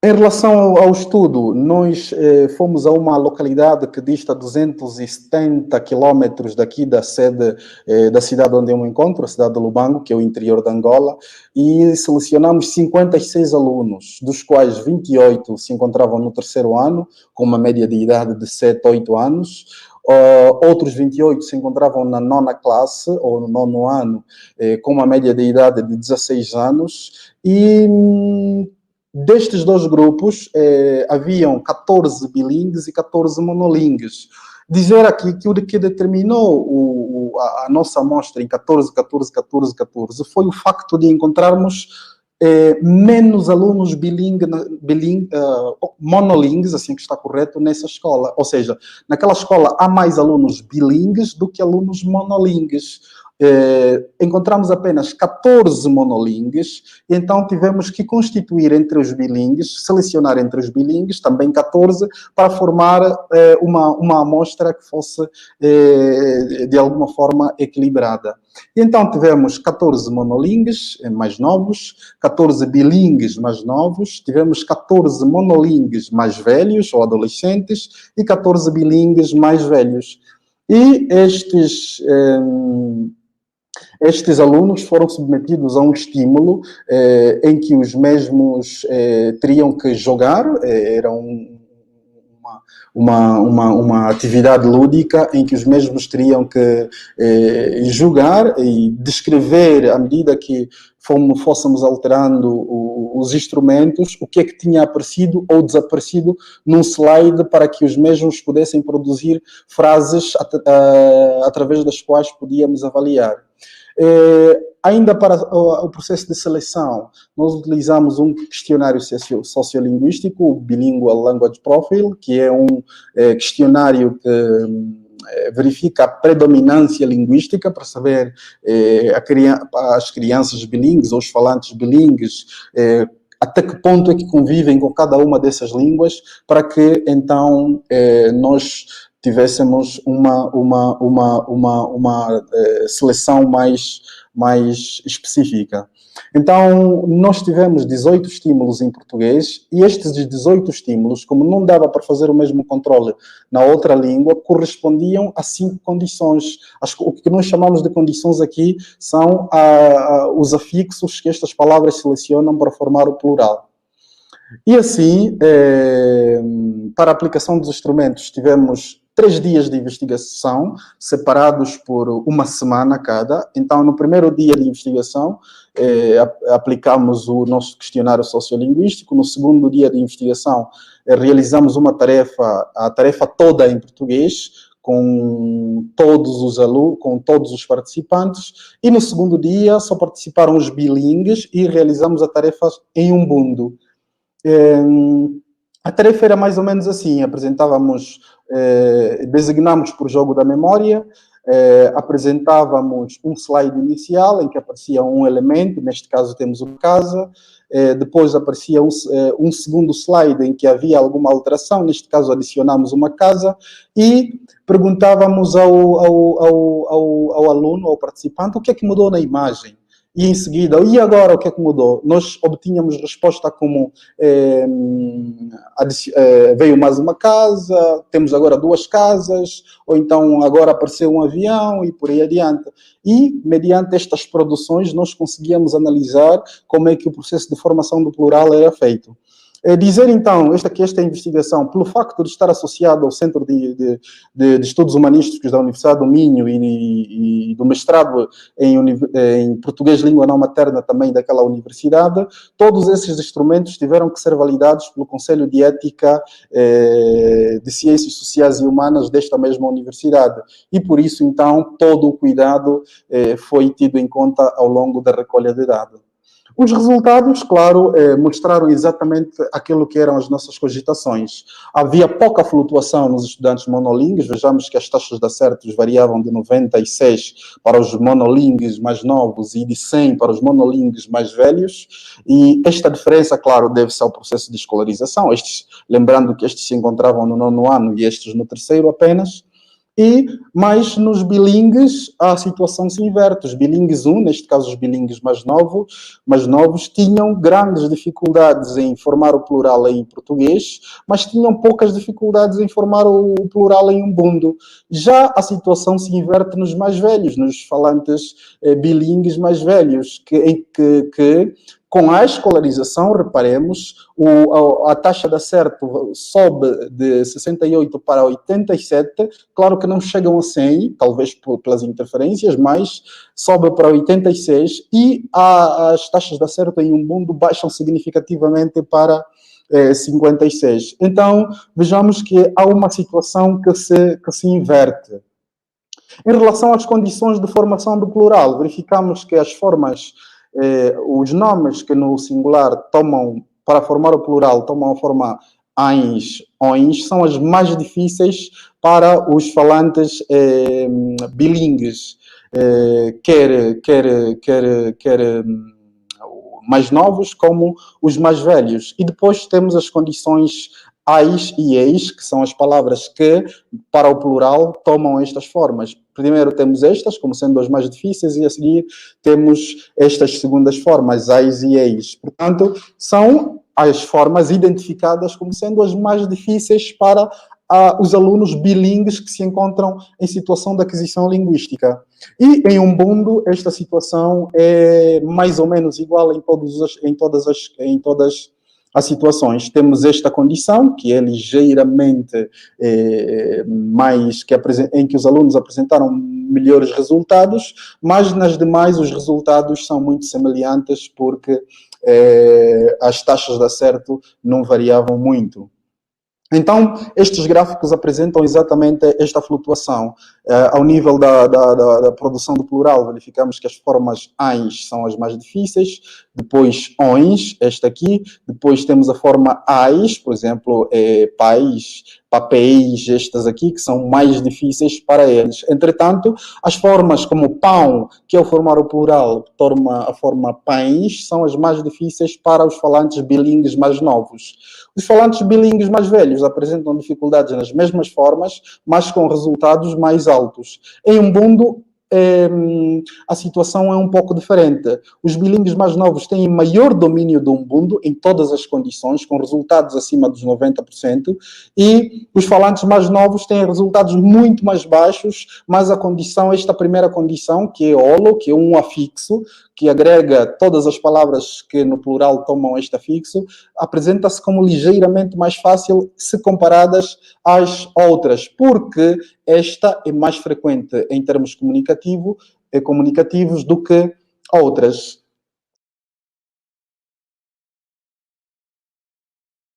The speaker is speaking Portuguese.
Em relação ao estudo, nós fomos a uma localidade que dista 270 quilómetros daqui da sede da cidade onde eu me encontro, a cidade de Lubango, que é o interior de Angola, e selecionamos 56 alunos, dos quais 28 se encontravam no terceiro ano, com uma média de idade de 7, 8 anos. Outros 28 se encontravam na nona classe, ou no nono ano, com uma média de idade de 16 anos, e destes dois grupos, haviam 14 bilíngues e 14 monolíngues. Dizer aqui que o que determinou a nossa amostra em 14, 14, 14, 14 foi o facto de encontrarmos menos alunos monolíngues, assim que está correto, nessa escola. Ou seja, naquela escola há mais alunos bilíngues do que alunos monolíngues. Encontramos apenas 14 monolíngues, e então tivemos que constituir entre os bilíngues, selecionar entre os bilíngues, também 14, para formar uma amostra que fosse, de alguma forma, equilibrada. E então tivemos 14 monolíngues mais novos, 14 bilíngues mais novos, tivemos 14 monolíngues mais velhos ou adolescentes e 14 bilíngues mais velhos. E estes alunos foram submetidos a um estímulo em que os mesmos teriam que jogar, era uma atividade lúdica em que os mesmos teriam que jogar e descrever, à medida que fôssemos alterando os instrumentos, o que é que tinha aparecido ou desaparecido num slide, para que os mesmos pudessem produzir frases através das quais podíamos avaliar. Ainda para o processo de seleção, nós utilizamos um questionário sociolinguístico, o Bilingual Language Profile, que é um questionário que verifica a predominância linguística para saber as crianças bilíngues ou os falantes bilíngues até que ponto é que convivem com cada uma dessas línguas, para que então nós tivéssemos uma seleção mais específica. Então, nós tivemos 18 estímulos em português, e estes 18 estímulos, como não dava para fazer o mesmo controle na outra língua, correspondiam a 5 condições. O que nós chamamos de condições aqui são os afixos que estas palavras selecionam para formar o plural. E assim, para a aplicação dos instrumentos, tivemos 3 dias de investigação, separados por uma semana cada. Então, no primeiro dia de investigação, aplicamos o nosso questionário sociolinguístico. No segundo dia de investigação, realizamos a tarefa toda em português, com todos os alunos, com todos os participantes. E no segundo dia, só participaram os bilíngues e realizamos a tarefa em Ubuntu. A tarefa era mais ou menos assim: designamos por jogo da memória, apresentávamos um slide inicial em que aparecia um elemento, neste caso temos uma casa, depois aparecia um segundo slide em que havia alguma alteração, neste caso adicionamos uma casa, e perguntávamos ao aluno, ao participante, o que é que mudou na imagem. E em seguida, e agora o que é que mudou? Nós obtínhamos resposta como veio mais uma casa, temos agora 2 casas, ou então agora apareceu um avião, e por aí adiante. E, mediante estas produções, nós conseguíamos analisar como é que o processo de formação do plural era feito. Dizer, então, esta investigação, pelo facto de estar associado ao Centro de Estudos Humanísticos da Universidade do Minho e do mestrado em Português Língua Não Materna também daquela universidade, todos esses instrumentos tiveram que ser validados pelo Conselho de Ética de Ciências Sociais e Humanas desta mesma universidade. E, por isso, então, todo o cuidado foi tido em conta ao longo da recolha de dados. Os resultados, claro, mostraram exatamente aquilo que eram as nossas cogitações. Havia pouca flutuação nos estudantes monolíngues. Vejamos que as taxas de acertos variavam de 96 para os monolíngues mais novos e de 100 para os monolíngues mais velhos. E esta diferença, claro, deve-se ao processo de escolarização. Lembrando que estes se encontravam no nono ano e estes no terceiro apenas. Mas nos bilingues a situação se inverte. Os bilingues 1, neste caso os bilingues mais novos, tinham grandes dificuldades em formar o plural em português, mas tinham poucas dificuldades em formar o plural em Ubuntu. Já a situação se inverte nos mais velhos, nos falantes bilingues mais velhos, que com a escolarização, reparemos, a taxa de acerto sobe de 68 para 87, claro que não chegam a 100, talvez pelas interferências, mas sobe para 86 e as taxas de acerto em Ubuntu baixam significativamente para 56. Então, vejamos que há uma situação que se inverte. Em relação às condições de formação do plural, verificamos que as formas, os nomes que no singular tomam, para formar o plural, tomam a forma ans, ons, são as mais difíceis para os falantes bilingues, quer mais novos como os mais velhos. E depois temos as condições ais e eis, que são as palavras que, para o plural, tomam estas formas. Primeiro temos estas, como sendo as mais difíceis, e a seguir temos estas segundas formas, ais e eis. Portanto, são as formas identificadas como sendo as mais difíceis para os alunos bilingues que se encontram em situação de aquisição linguística. E em Ubuntu, esta situação é mais ou menos igual em todas as situações. Temos esta condição, que é ligeiramente mais, em que os alunos apresentaram melhores resultados, mas nas demais os resultados são muito semelhantes, porque as taxas de acerto não variavam muito. Então, estes gráficos apresentam exatamente esta flutuação. Ao nível da produção do plural, verificamos que as formas ans são as mais difíceis, depois ons, esta aqui, depois temos a forma ais, por exemplo, pais, papéis, estas aqui, que são mais difíceis para eles. Entretanto, as formas como pão, que ao formar o plural torna a forma pães, são as mais difíceis para os falantes bilingues mais novos. Os falantes bilingues mais velhos apresentam dificuldades nas mesmas formas, mas com resultados mais altos. Em Ubuntu, a situação é um pouco diferente. Os bilingues mais novos têm maior domínio do Ubuntu em todas as condições, com resultados acima dos 90%, e os falantes mais novos têm resultados muito mais baixos, mas esta primeira condição, que é holo, que é um afixo, que agrega todas as palavras que no plural tomam este afixo, apresenta-se como ligeiramente mais fácil se comparadas às outras, porque esta é mais frequente em termos comunicativos do que outras.